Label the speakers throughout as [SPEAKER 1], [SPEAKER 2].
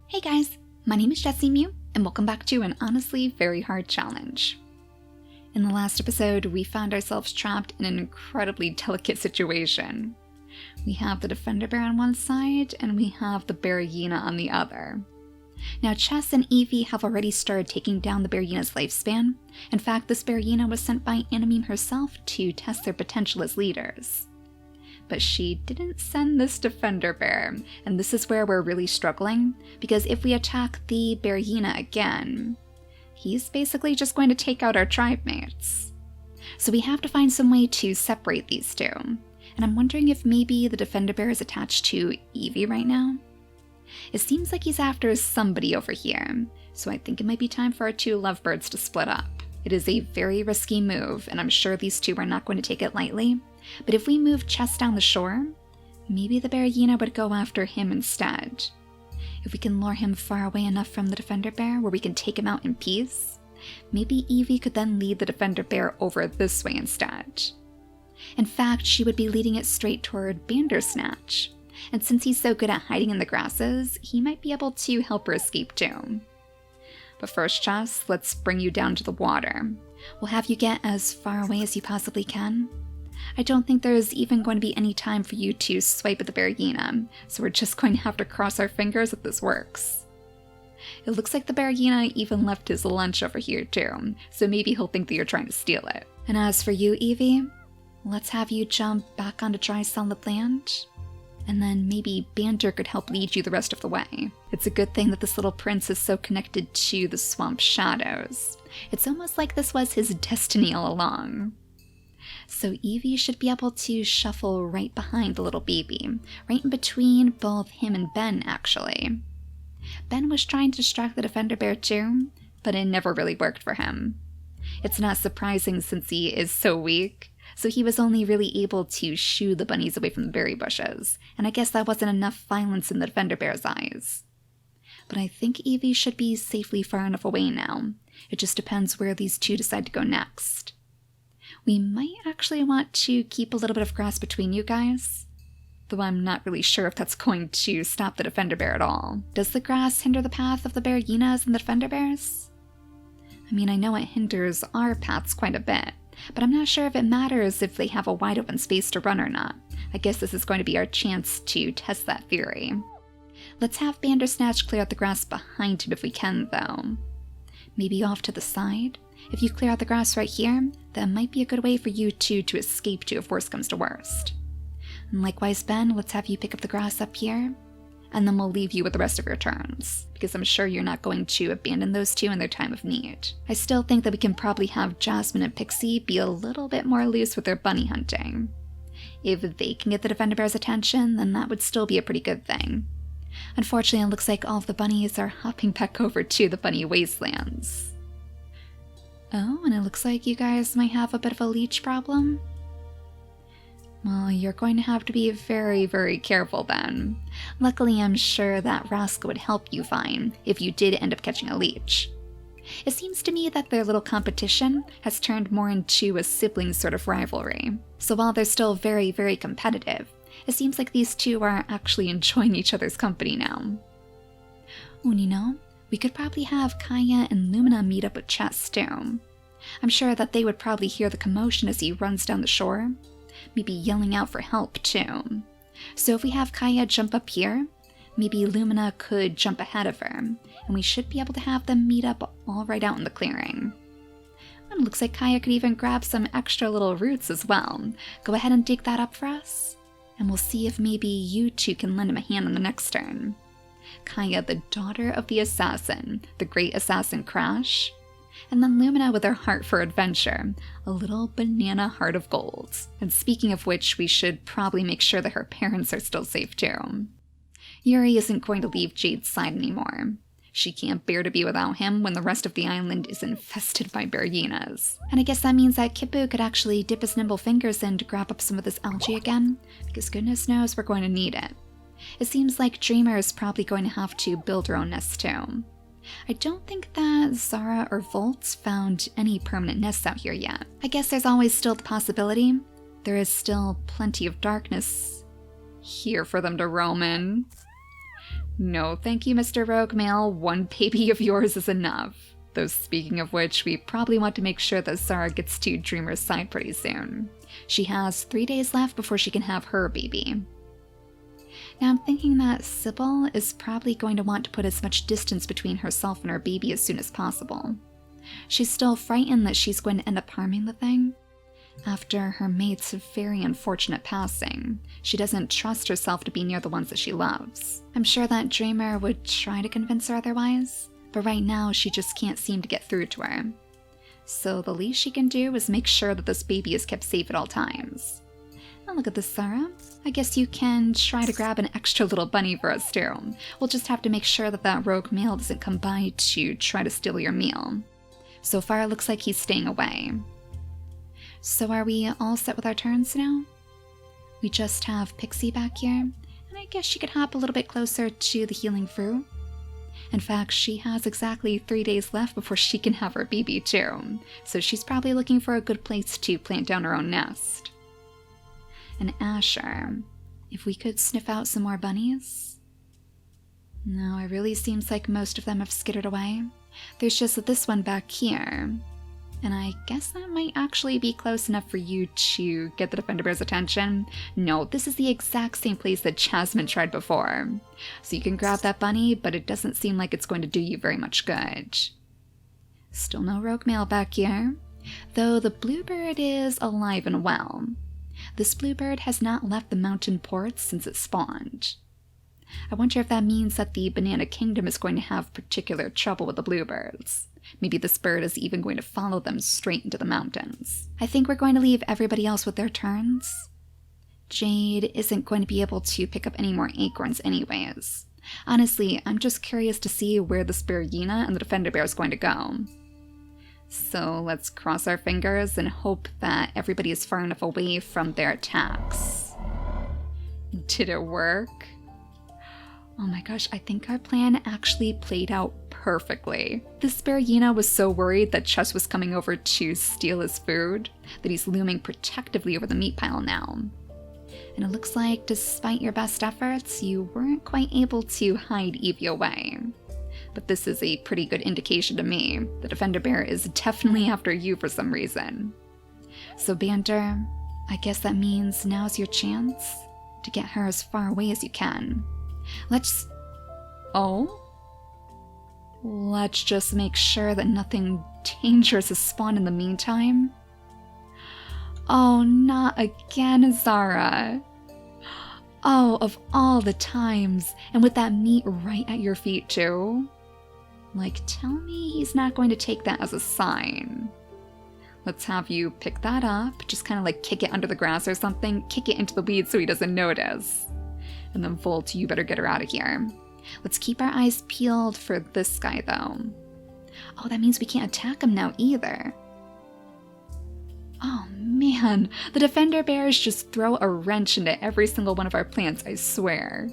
[SPEAKER 1] Hey guys, my name is JessiMew, and welcome back to an honestly very hard challenge. In the last episode, we found ourselves trapped in an incredibly delicate situation. We have the defender bear on one side, and we have the bear hyena on the other. Now, Chess and Evie have already started taking down the bear hyena's lifespan. In fact, this bear hyena was sent by Anameme herself to test their potential as leaders. But she didn't send this defender bear, and this is where we're really struggling, because if we attack the bear hyena again, he's basically just going to take out our tribe mates. So we have to find some way to separate these two, and I'm wondering if maybe the defender bear is attached to Evie right now. It seems like he's after somebody over here, so I think it might be time for our two lovebirds to split up. It is a very risky move, and I'm sure these two are not going to take it lightly. But if we move Chess down the shore, maybe the bear hyena would go after him instead. If we can lure him far away enough from the defender bear where we can take him out in peace, maybe Evie could then lead the defender bear over this way instead. In fact, she would be leading it straight toward Bandersnatch, and since he's so good at hiding in the grasses, he might be able to help her escape too. But first, Chess, let's bring you down to the water. We'll have you get as far away as you possibly can. I don't think there's even going to be any time for you to swipe at the bear hyena, so we're just going to have to cross our fingers that this works. It looks like the bear hyena even left his lunch over here too, so maybe he'll think that you're trying to steal it. And as for you, Evie, let's have you jump back onto dry solid land, and then maybe Bander could help lead you the rest of the way. It's a good thing that this little prince is so connected to the swamp shadows. It's almost like this was his destiny all along. So Evie should be able to shuffle right behind the little baby, right in between both him and Ben, actually. Ben was trying to distract the defender bear too, but it never really worked for him. It's not surprising since he is so weak, so he was only really able to shoo the bunnies away from the berry bushes, and I guess that wasn't enough violence in the defender bear's eyes. But I think Evie should be safely far enough away now. It just depends where these two decide to go next. We might actually want to keep a little bit of grass between you guys, though I'm not really sure if that's going to stop the defender bear at all. Does the grass hinder the path of the bear hyenas and the defender bears? I mean, I know it hinders our paths quite a bit, but I'm not sure if it matters if they have a wide open space to run or not. I guess this is going to be our chance to test that theory. Let's have Bandersnatch clear out the grass behind him if we can, though. Maybe off to the side? If you clear out the grass right here, that might be a good way for you two to escape to if worst comes to worst. And likewise, Ben, let's have you pick up the grass up here, and then we'll leave you with the rest of your turns, because I'm sure you're not going to abandon those two in their time of need. I still think that we can probably have Jasmine and Pixie be a little bit more loose with their bunny hunting. If they can get the defender bear's attention, then that would still be a pretty good thing. Unfortunately, it looks like all of the bunnies are hopping back over to the bunny wastelands. Oh, and it looks like you guys might have a bit of a leech problem. Well, you're going to have to be very, very careful then. Luckily, I'm sure that Rascal would help you fine if you did end up catching a leech. It seems to me that their little competition has turned more into a sibling sort of rivalry. So while they're still very, very competitive, it seems like these two are actually enjoying each other's company now. Oh, and you know, we could probably have Kaya and Lumina meet up with Chess too. I'm sure that they would probably hear the commotion as he runs down the shore, maybe yelling out for help too. So if we have Kaya jump up here, maybe Lumina could jump ahead of her, and we should be able to have them meet up all right out in the clearing. And it looks like Kaya could even grab some extra little roots as well. Go ahead and dig that up for us, and we'll see if maybe you two can lend him a hand on the next turn. Kaya, the daughter of the assassin, the great assassin Crash, and then Lumina with her heart for adventure, a little banana heart of gold. And speaking of which, we should probably make sure that her parents are still safe too. Yuri isn't going to leave Jade's side anymore. She can't bear to be without him when the rest of the island is infested by bear hyenas. And I guess that means that Kippu could actually dip his nimble fingers in to grab up some of this algae again, because goodness knows we're going to need it. It seems like Dreamer is probably going to have to build her own nest too. I don't think that Zara or Volts found any permanent nests out here yet. I guess there's always still the possibility. There is still plenty of darkness here for them to roam in. No, thank you, Mr. Rogue Male. One baby of yours is enough. Though speaking of which, we probably want to make sure that Zara gets to Dreamer's side pretty soon. She has 3 days left before she can have her baby. Now I'm thinking that Sybil is probably going to want to put as much distance between herself and her baby as soon as possible. She's still frightened that she's going to end up harming the thing. After her mate's very unfortunate passing, she doesn't trust herself to be near the ones that she loves. I'm sure that Dreamer would try to convince her otherwise, but right now she just can't seem to get through to her. So the least she can do is make sure that this baby is kept safe at all times. Oh, look at this, Zara. I guess you can try to grab an extra little bunny for us too. We'll just have to make sure that that rogue male doesn't come by to try to steal your meal. So far it looks like he's staying away. So are we all set with our turns now? We just have Pixie back here, and I guess she could hop a little bit closer to the healing fruit. In fact, she has exactly 3 days left before she can have her baby too, so she's probably looking for a good place to plant down her own nest. And Asher, if we could sniff out some more bunnies? No, it really seems like most of them have skittered away. There's just this one back here. And I guess that might actually be close enough for you to get the Defender Bear's attention. No, this is the exact same place that Jasmine tried before. So you can grab that bunny, but it doesn't seem like it's going to do you very much good. Still no rogue male back here, though the bluebird is alive and well. This bluebird has not left the mountain ports since it spawned. I wonder if that means that the Banana Kingdom is going to have particular trouble with the bluebirds. Maybe this bird is even going to follow them straight into the mountains. I think we're going to leave everybody else with their turns. Jade isn't going to be able to pick up any more acorns anyways. Honestly, I'm just curious to see where the Spirina and the Defender Bear is going to go. So let's cross our fingers and hope that everybody is far enough away from their attacks. Did it work? Oh my gosh, I think our plan actually played out perfectly. The Spirina was so worried that Chess was coming over to steal his food that he's looming protectively over the meat pile now. And it looks like despite your best efforts, you weren't quite able to hide Evie away. But this is a pretty good indication to me. The Defender Bear is definitely after you for some reason. So Banter, I guess that means now's your chance to get her as far away as you can. Let's just make sure that nothing dangerous has spawned in the meantime. Oh, not again, Zara. Oh, of all the times, and with that meat right at your feet too. Like, tell me he's not going to take that as a sign. Let's have you pick that up, just kind of like kick it under the grass or something, kick it into the weeds so he doesn't notice. And then Volt, you better get her out of here. Let's keep our eyes peeled for this guy though. Oh, that means we can't attack him now either. Oh man, the Defender Bears just throw a wrench into every single one of our plans, I swear.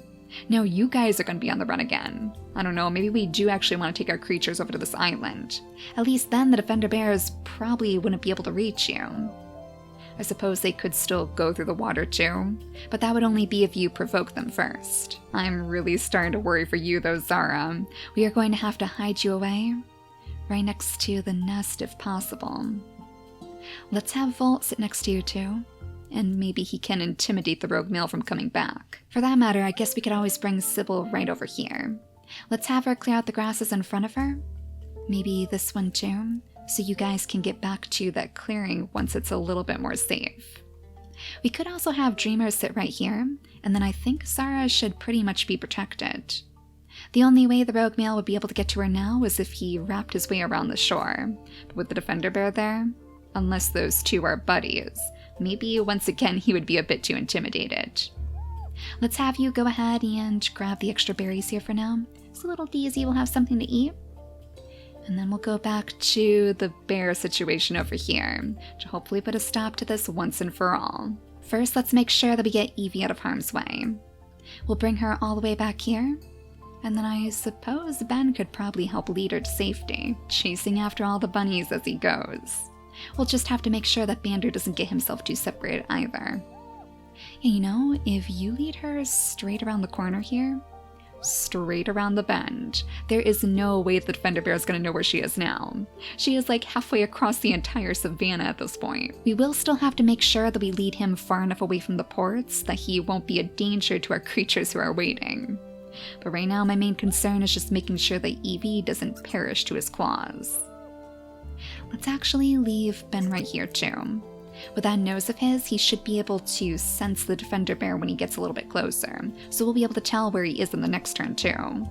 [SPEAKER 1] Now you guys are going to be on the run again. I don't know, maybe we do actually want to take our creatures over to this island. At least then the Defender Bears probably wouldn't be able to reach you. I suppose they could still go through the water too, but that would only be if you provoke them first. I'm really starting to worry for you though, Zara. We are going to have to hide you away, right next to the nest if possible. Let's have Volt sit next to you too, and maybe he can intimidate the rogue male from coming back. For that matter, I guess we could always bring Sybil right over here. Let's have her clear out the grasses in front of her. Maybe this one too, so you guys can get back to that clearing once it's a little bit more safe. We could also have Dreamer sit right here, and then I think Zara should pretty much be protected. The only way the rogue male would be able to get to her now is if he wrapped his way around the shore. But with the Defender Bear there, unless those two are buddies, maybe once again he would be a bit too intimidated. Let's have you go ahead and grab the extra berries here for now, so little Daisy will have something to eat. And then we'll go back to the bear situation over here, to hopefully put a stop to this once and for all. First, let's make sure that we get Evie out of harm's way. We'll bring her all the way back here, and then I suppose Ben could probably help lead her to safety, chasing after all the bunnies as he goes. We'll just have to make sure that Bander doesn't get himself too separated either. And you know, if you lead her straight around the corner here, straight around the bend. There is no way the defender bear is going to know where she is now. She is like halfway across the entire savannah at this point. We will still have to make sure that we lead him far enough away from the ports that he won't be a danger to our creatures who are waiting. But right now my main concern is just making sure that Evie doesn't perish to his claws. Let's actually leave Ben right here too. With that nose of his, he should be able to sense the defender bear when he gets a little bit closer, so we'll be able to tell where he is in the next turn too.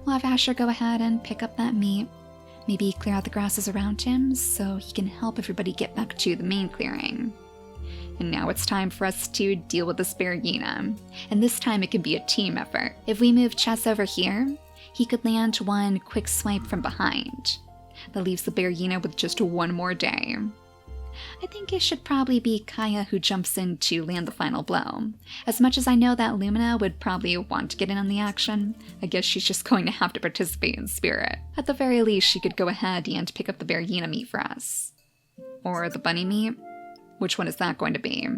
[SPEAKER 1] We'll have Asher go ahead and pick up that meat, maybe clear out the grasses around him so he can help everybody get back to the main clearing. And now it's time for us to deal with this bear hyena, and this time it can be a team effort. If we move Chess over here, he could land one quick swipe from behind. That leaves the bear hyena with just one more day. I think it should probably be Kaya who jumps in to land the final blow. As much as I know that Lumina would probably want to get in on the action, I guess she's just going to have to participate in spirit. At the very least, she could go ahead and pick up the bear hyena meat for us. Or the bunny meat? Which one is that going to be?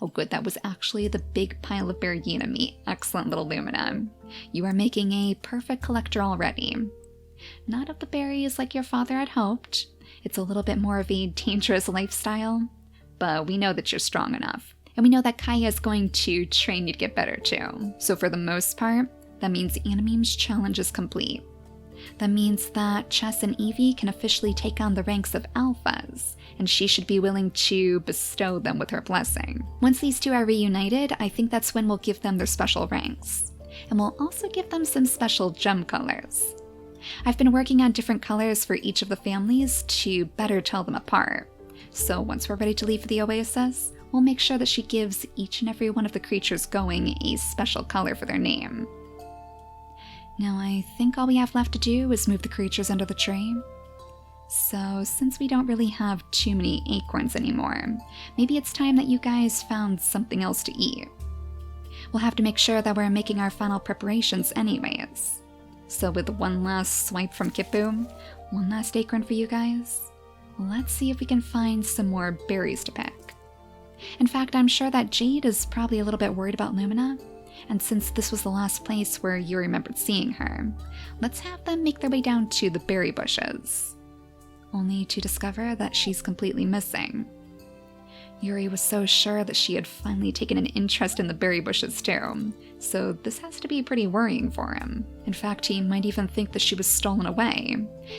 [SPEAKER 1] Oh good, that was actually the big pile of bear hyena meat. Excellent little Lumina. You are making a perfect collector already. Not of the berries like your father had hoped. It's a little bit more of a dangerous lifestyle, but we know that you're strong enough. And we know that Kaya is going to train you to get better too. So for the most part, that means Anameme's challenge is complete. That means that Chess and Evie can officially take on the ranks of alphas, and she should be willing to bestow them with her blessing. Once these two are reunited, I think that's when we'll give them their special ranks. And we'll also give them some special gem colors. I've been working on different colors for each of the families to better tell them apart. So once we're ready to leave for the oasis, we'll make sure that she gives each and every one of the creatures going a special color for their name. Now I think all we have left to do is move the creatures under the tree. So since we don't really have too many acorns anymore, maybe it's time that you guys found something else to eat. We'll have to make sure that we're making our final preparations anyways. So with one last swipe from Kipu, one last acorn for you guys, let's see if we can find some more berries to pick. In fact, I'm sure that Jade is probably a little bit worried about Lumina, and since this was the last place where you remembered seeing her, let's have them make their way down to the berry bushes, only to discover that she's completely missing. Yuri was so sure that she had finally taken an interest in the berry bushes too, so this has to be pretty worrying for him. In fact, he might even think that she was stolen away,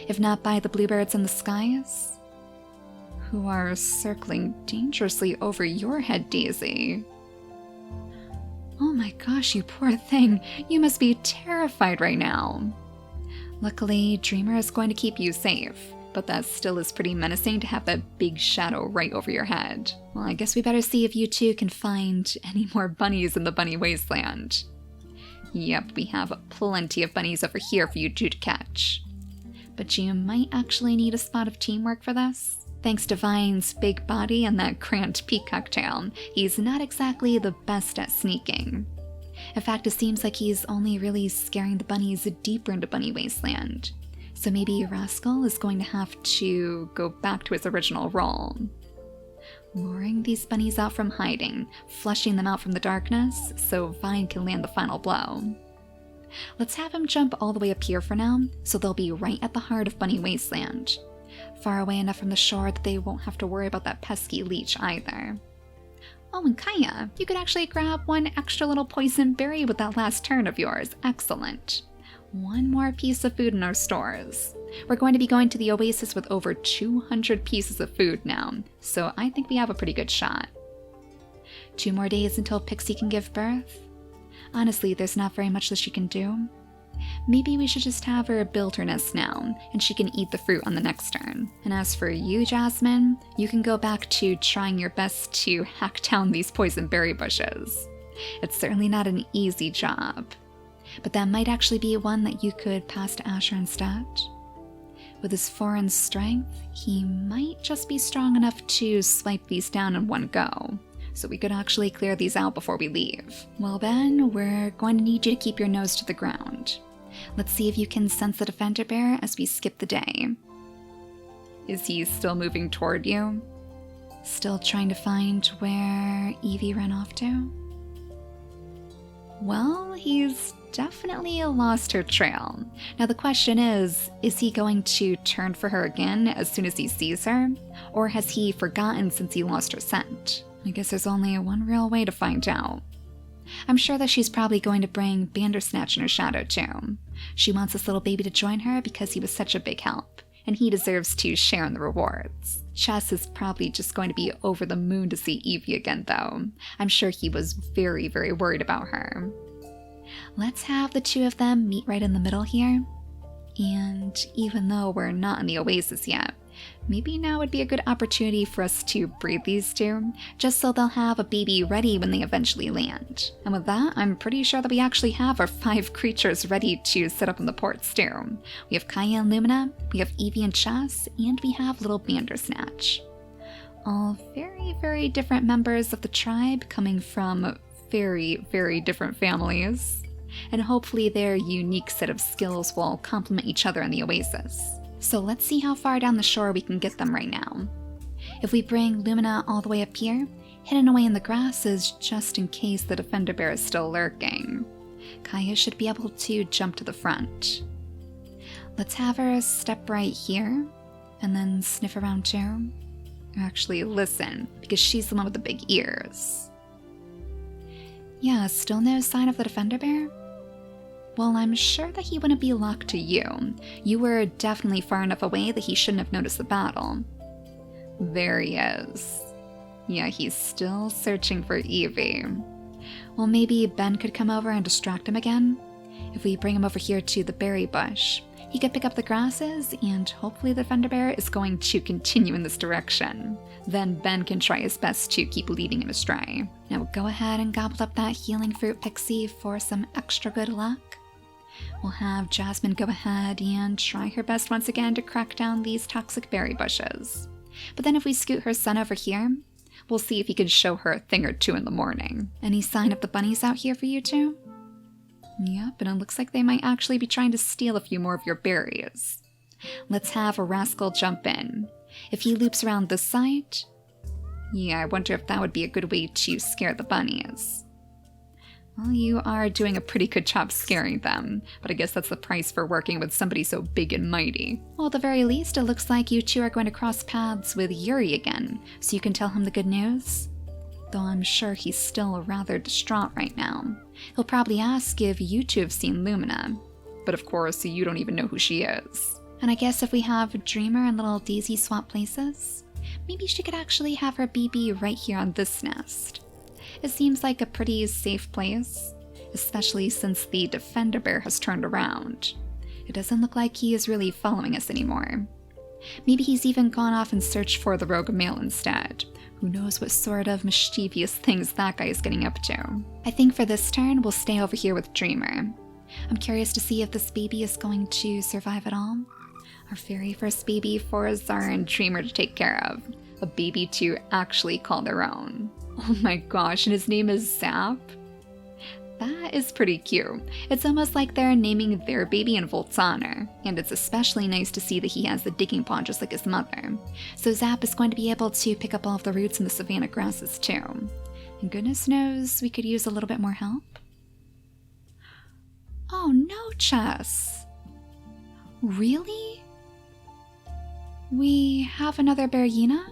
[SPEAKER 1] if not by the bluebirds in the skies, who are circling dangerously over your head, Daisy. Oh my gosh, you poor thing, you must be terrified right now. Luckily, Dreamer is going to keep you safe, but that still is pretty menacing to have that big shadow right over your head. Well, I guess we better see if you two can find any more bunnies in the bunny wasteland. Yep, we have plenty of bunnies over here for you two to catch. But you might actually need a spot of teamwork for this. Thanks to Vine's big body and that grand peacock tail, he's not exactly the best at sneaking. In fact, it seems like he's only really scaring the bunnies deeper into Bunny Wasteland. So maybe Rascal is going to have to go back to his original role. Luring these bunnies out from hiding, flushing them out from the darkness, so Vine can land the final blow. Let's have him jump all the way up here for now, so they'll be right at the heart of Bunny Wasteland. Far away enough from the shore that they won't have to worry about that pesky leech either. Oh, and Kaya, you could actually grab one extra little poison berry with that last turn of yours. Excellent. One more piece of food in our stores. We're going to be going to the oasis with over 200 pieces of food now, so I think we have a pretty good shot. 2 more days until Pixie can give birth. Honestly, there's not very much that she can do. Maybe we should just have her build her nest now, and she can eat the fruit on the next turn. And as for you, Jasmine, you can go back to trying your best to hack down these poison berry bushes. It's certainly not an easy job, but that might actually be one that you could pass to Asher instead. With his foreign strength, he might just be strong enough to swipe these down in one go, so we could actually clear these out before we leave. Well, Ben, we're going to need you to keep your nose to the ground. Let's see if you can sense the defender bear as we skip the day. Is he still moving toward you? Still trying to find where Evie ran off to? Well, he's definitely lost her trail. Now the question is he going to turn for her again as soon as he sees her? Or has he forgotten since he lost her scent? I guess there's only one real way to find out. I'm sure that she's probably going to bring Bandersnatch in her shadow too. She wants this little baby to join her because he was such a big help, and he deserves to share in the rewards. Chess is probably just going to be over the moon to see Evie again though. I'm sure he was very, very worried about her. Let's have the two of them meet right in the middle here. And even though we're not in the oasis yet, maybe now would be a good opportunity for us to breed these two, just so they'll have a baby ready when they eventually land. And with that, I'm pretty sure that we actually have our 5 creatures ready to set up in the ports too. We have Kaya and Lumina, we have Evie and Chess, and we have little Bandersnatch. All very, very different members of the tribe coming from very, very different families. And hopefully their unique set of skills will complement each other in the oasis. So let's see how far down the shore we can get them right now. If we bring Lumina all the way up here, hidden away in the grasses just in case the defender bear is still lurking, Kaya should be able to jump to the front. Let's have her step right here, and then sniff around too. Actually listen, because she's the one with the big ears. Yeah, still no sign of the defender bear? Well, I'm sure that he wouldn't be locked to you. You were definitely far enough away that he shouldn't have noticed the battle. There he is. Yeah, he's still searching for Evie. Well, maybe Ben could come over and distract him again? If we bring him over here to the berry bush, he could pick up the grasses, and hopefully the defender bear is going to continue in this direction. Then Ben can try his best to keep leading him astray. Now go ahead and gobble up that healing fruit pixie for some extra good luck. We'll have Jasmine go ahead and try her best once again to crack down these toxic berry bushes. But then if we scoot her son over here, we'll see if he can show her a thing or two in the morning. Any sign of the bunnies out here for you two? Yep, and it looks like they might actually be trying to steal a few more of your berries. Let's have a rascal jump in. If he loops around this side, yeah, I wonder if that would be a good way to scare the bunnies. Well, you are doing a pretty good job scaring them, but I guess that's the price for working with somebody so big and mighty. Well, at the very least, it looks like you two are going to cross paths with Yuri again, so you can tell him the good news. Though I'm sure he's still rather distraught right now. He'll probably ask if you two have seen Lumina, but of course you don't even know who she is. And I guess if we have Dreamer and little Daisy swap places, maybe she could actually have her baby right here on this nest. It seems like a pretty safe place, especially since the defender bear has turned around. It doesn't look like he is really following us anymore. Maybe he's even gone off and searched for the rogue male instead. Who knows what sort of mischievous things that guy is getting up to. I think for this turn, we'll stay over here with Dreamer. I'm curious to see if this baby is going to survive at all. Our very first baby for Zara and Dreamer to take care of. A baby to actually call their own. Oh my gosh, and his name is Zap? That is pretty cute. It's almost like they're naming their baby in Volt's honor, and it's especially nice to see that he has the digging paw just like his mother. So Zap is going to be able to pick up all of the roots in the savanna grasses too. And goodness knows we could use a little bit more help. Oh no, Chess. Really? We have another Bearina?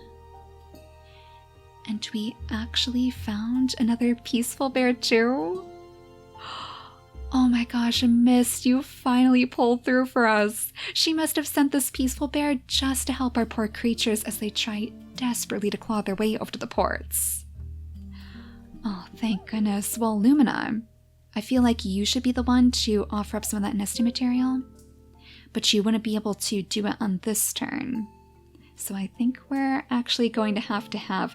[SPEAKER 1] And we actually found another peaceful bear too? Oh my gosh, Mist, you finally pulled through for us. She must have sent this peaceful bear just to help our poor creatures as they try desperately to claw their way over to the ports. Oh, thank goodness. Well, Lumina, I feel like you should be the one to offer up some of that nesting material, but you wouldn't be able to do it on this turn. So I think we're actually going to have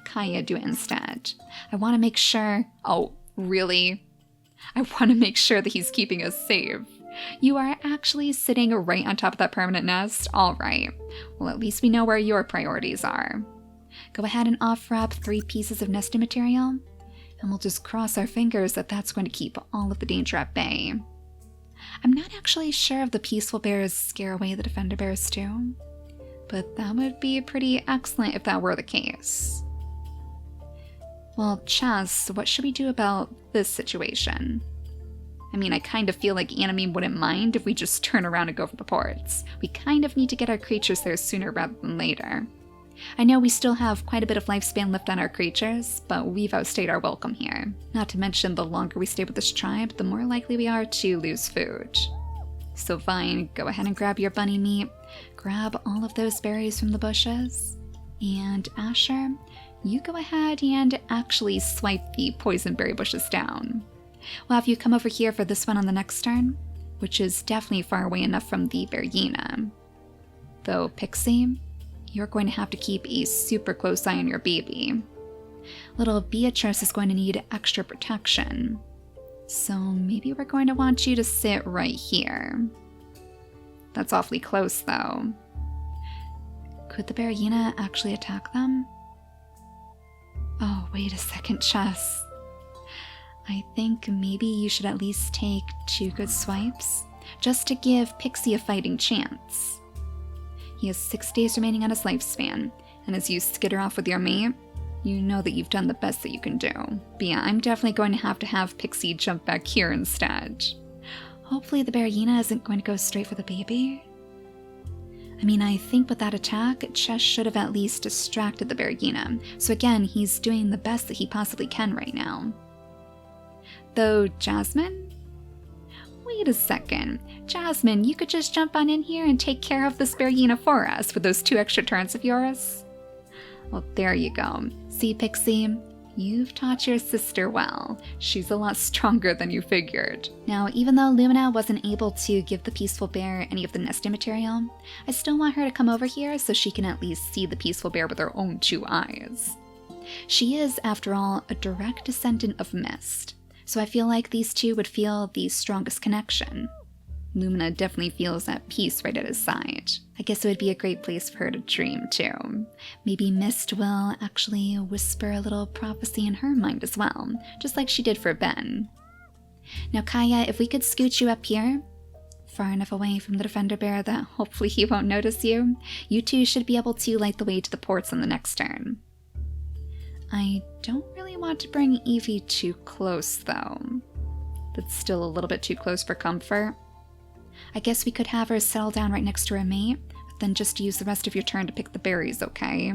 [SPEAKER 1] Kaya do it instead. I want to make sure... Oh, really? I want to make sure that he's keeping us safe. You are actually sitting right on top of that permanent nest? Alright. Well, at least we know where your priorities are. Go ahead and offer up 3 pieces of nesting material, and we'll just cross our fingers that that's going to keep all of the danger at bay. I'm not actually sure if the peaceful bears scare away the defender bears too, but that would be pretty excellent if that were the case. Well, Chess, what should we do about this situation? I mean, I kind of feel like Anameme wouldn't mind if we just turn around and go for the ports. We kind of need to get our creatures there sooner rather than later. I know we still have quite a bit of lifespan left on our creatures, but we've outstayed our welcome here. Not to mention, the longer we stay with this tribe, the more likely we are to lose food. So Vine, go ahead and grab your bunny meat, grab all of those berries from the bushes, and Asher, you go ahead and actually swipe the poison berry bushes down. We'll have you come over here for this one on the next turn, which is definitely far away enough from the Berryina. Though Pixie, you're going to have to keep a super close eye on your baby. Little Beatrice is going to need extra protection, so maybe we're going to want you to sit right here. That's awfully close though. Could the Berryina actually attack them? Oh, wait a second, Chess. I think maybe you should at least take 2 good swipes, just to give Pixie a fighting chance. He has 6 days remaining on his lifespan, and as you skitter off with your mate, you know that you've done the best that you can do. But yeah, I'm definitely going to have Pixie jump back here instead. Hopefully the Berryina isn't going to go straight for the baby. I mean, I think with that attack, Chess should have at least distracted the Berryina, so again, he's doing the best that he possibly can right now. Though, Jasmine? Wait a second. Jasmine, you could just jump on in here and take care of this Berryina for us with those 2 extra turns of yours? Well, there you go. See, Pixie? You've taught your sister well. She's a lot stronger than you figured. Now, even though Lumina wasn't able to give the Peaceful Bear any of the nesting material, I still want her to come over here so she can at least see the Peaceful Bear with her own 2 eyes. She is, after all, a direct descendant of Mist, so I feel like these 2 would feel the strongest connection. Lumina definitely feels at peace right at his side. I guess it would be a great place for her to dream, too. Maybe Mist will actually whisper a little prophecy in her mind as well, just like she did for Ben. Now, Kaya, if we could scoot you up here, far enough away from the Defender Bear that hopefully he won't notice you, you 2 should be able to light the way to the ports on the next turn. I don't really want to bring Evie too close, though. That's still a little bit too close for comfort. I guess we could have her settle down right next to her mate, but then just use the rest of your turn to pick the berries, okay?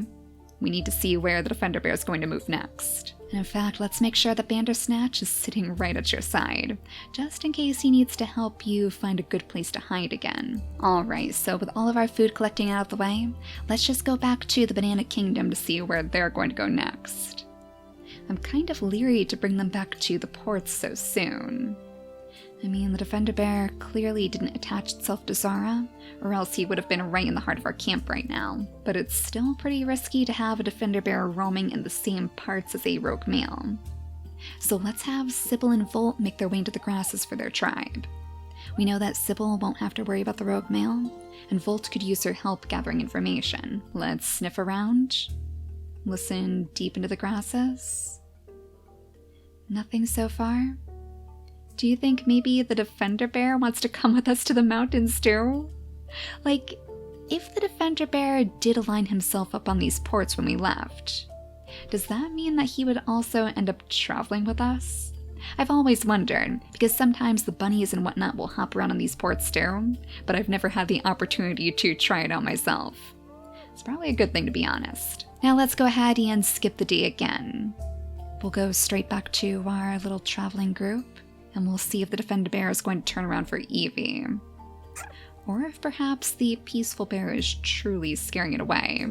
[SPEAKER 1] We need to see where the Defender Bear is going to move next. And in fact, let's make sure that Bandersnatch is sitting right at your side, just in case he needs to help you find a good place to hide again. Alright, so with all of our food collecting out of the way, let's just go back to the Banana Kingdom to see where they're going to go next. I'm kind of leery to bring them back to the ports so soon. I mean, the Defender Bear clearly didn't attach itself to Zara, or else he would have been right in the heart of our camp right now. But it's still pretty risky to have a Defender Bear roaming in the same parts as a rogue male. So let's have Sybil and Volt make their way into the grasses for their tribe. We know that Sybil won't have to worry about the rogue male, and Volt could use her help gathering information. Let's sniff around, listen deep into the grasses. Nothing so far? Do you think maybe the Defender Bear wants to come with us to the mountains too? Like, if the Defender Bear did align himself up on these ports when we left, does that mean that he would also end up traveling with us? I've always wondered, because sometimes the bunnies and whatnot will hop around on these ports too, but I've never had the opportunity to try it out myself. It's probably a good thing, to be honest. Now let's go ahead and skip the day again. We'll go straight back to our little traveling group, and we'll see if the Defender Bear is going to turn around for Evie. Or if perhaps the Peaceful Bear is truly scaring it away.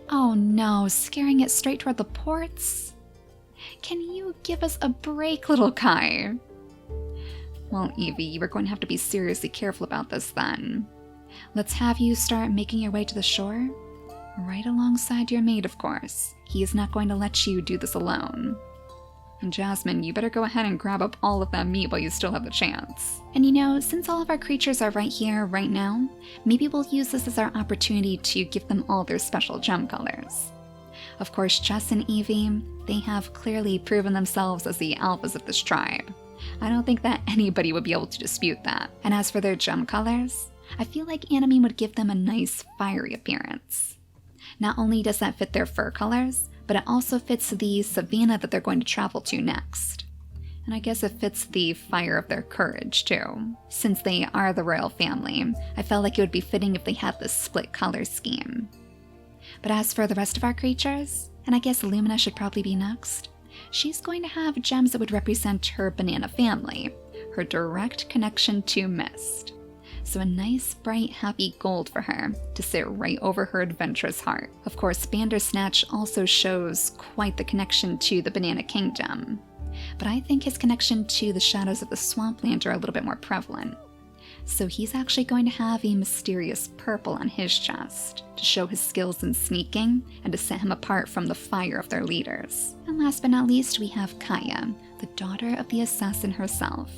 [SPEAKER 1] Oh no, scaring it straight toward the ports? Can you give us a break, little Kai? Well, Evie, you are going to have to be seriously careful about this then. Let's have you start making your way to the shore, right alongside your mate, of course. He is not going to let you do this alone. And Jasmine, you better go ahead and grab up all of that meat while you still have the chance. And you know, since all of our creatures are right here, right now, maybe we'll use this as our opportunity to give them all their special gem colors. Of course, Jess and Evie, they have clearly proven themselves as the alphas of this tribe. I don't think that anybody would be able to dispute that. And as for their gem colors, I feel like Anameme would give them a nice fiery appearance. Not only does that fit their fur colors, but it also fits the savanna that they're going to travel to next. And I guess it fits the fire of their courage, too. Since they are the royal family, I felt like it would be fitting if they had this split color scheme. But as for the rest of our creatures, and I guess Lumina should probably be next, she's going to have gems that would represent her banana family, her direct connection to Mist. So a nice, bright, happy gold for her to sit right over her adventurous heart. Of course, Bandersnatch also shows quite the connection to the Banana Kingdom, but I think his connection to the shadows of the swampland are a little bit more prevalent. So he's actually going to have a mysterious purple on his chest to show his skills in sneaking and to set him apart from the fire of their leaders. And last but not least, we have Kaya, the daughter of the assassin herself.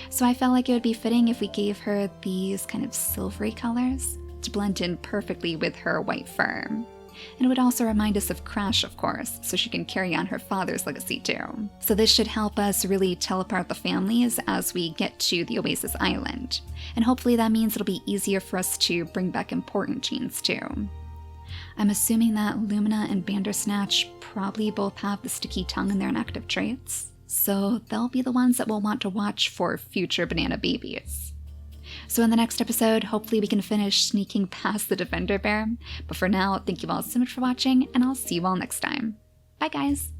[SPEAKER 1] So I felt like it would be fitting if we gave her these kind of silvery colors to blend in perfectly with her white fur. And it would also remind us of Crash, of course, so she can carry on her father's legacy too. So this should help us really tell apart the families as we get to the Oasis Island. And hopefully that means it'll be easier for us to bring back important genes too. I'm assuming that Lumina and Bandersnatch probably both have the sticky tongue in their inactive traits, so they'll be the ones that we'll want to watch for future banana babies. So in the next episode, hopefully we can finish sneaking past the Defender Bear. But for now, thank you all so much for watching, and I'll see you all next time. Bye guys!